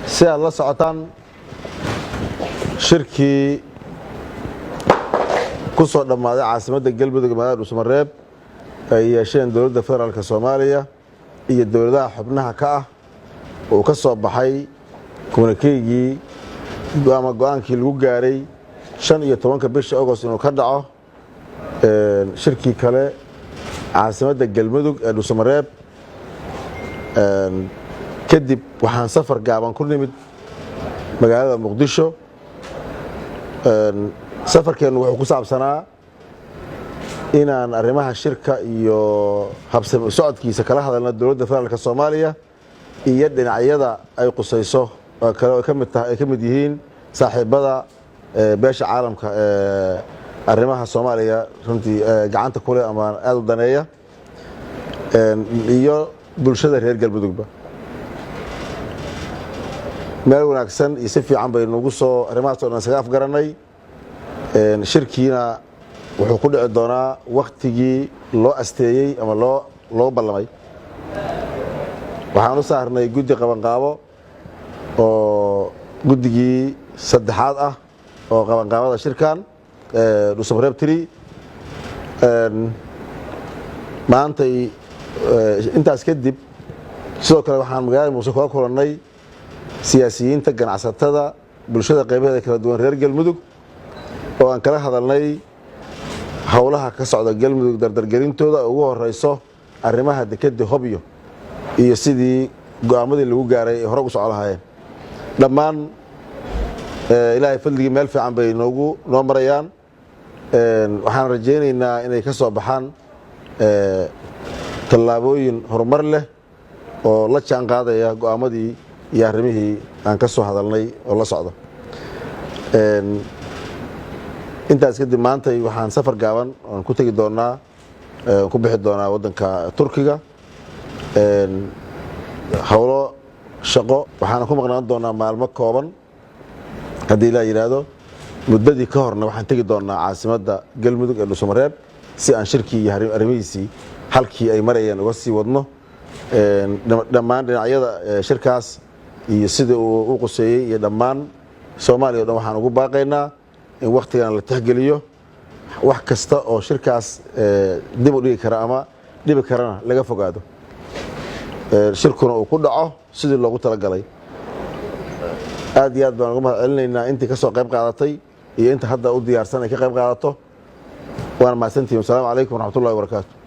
si aad la socotaan shirkii ku soo dhammaaday caasimadda galmudug magaalada dhuusamareeb ay yeesheen dowladda federaalka Soomaaliya iyo dowladaha xubnaha ka ah oo ka soo baxay kulankeygii go'aankii lagu gaaray 15 bisha August inuu ka dhaco shirkii kale caasimadda galmudug ee dhuusamareeb kadib waxaan safar gaaban ku nimid magaalada Muqdisho safarkeenu wuxuu ku saabsanaa inaan arrimaha shirka iyo habsami socodkiisa kala hadalna dowladda federaalka Soomaaliya iyo dhinacyada ay qusayso kale oo ka mid yihiin saaxiibada beesha caalamka arrimaha Soomaaliya runtii gacanta ku leh ama aad u daneeya iyo bulshada reer galmudugba meel wanaagsan iyo si fiican baynu ugu soo arrimahaas oo dhan isaga afgaranay shirkiina wuxuu ku dhici doonaa waqtigii loo asteeyay ama loo ballamay waxaan u saarnay guddi qabanqaabo oo guddigii saddexaad ah oo qabanqaabada shirkan dhuusamareeb tiri maanta intaas kadib sidoo kale waxaan magaalada Muqdisho kula kulannay siyaasiyiinta ganacsatada bulshada qaybaheeda kala duwan reer galmudug oo aan kala hadalnay hawlaha ka socda galmudug dardargelintooda ugu horeyso arrimaha dekedda Hobyo iyo sidii go'aamadii lagu gaaray hore u socon lahaayeen dhammaan ilaahay fadligii meel fiican bay noo marayaan waxaan rajaynaynaa inay ka soo baxaan tallaabooyin horumar leh oo la jaan qaadaya go'aamadii iyo arrimihii aan ka soo hadalnay oo la socdo intaas kadib maanta waxaan safar gaaban oo ku tagi doonaa ku bixi doonaa wadanka Turkiga hawlo shaqo waxaan ku maqnaan doonaa maalmo kooban hadii la yiraahdo muddadii ka horna waxaan tagi doonaa caasimadda galmudug ee dhuusamareeb si aan shirkii iyo arrimihiisii halkii ay marayeen uga sii wadno dhammaan dhinacyada shirkaas iyo sida uu quseeyay iyo dhammaan Soomaaliya oo dhan waxaan ugu baaqaynaa in waqtigan la tixgeliyo wax kasta oo shirkaas dib u dhigi kara ama dhibi karana laga fogaado shirkuna uu ku dhaco sidii loogu talagalay aad iyo aad baan uga mahadcelinaynaa intii ka soo qayb qaadatay iyo inta hadda u diyaarsan ay ka qayb qaadato waan mahadsantihiin. Assalaamu calaykum waraxmatullaahi wabarakaatuh.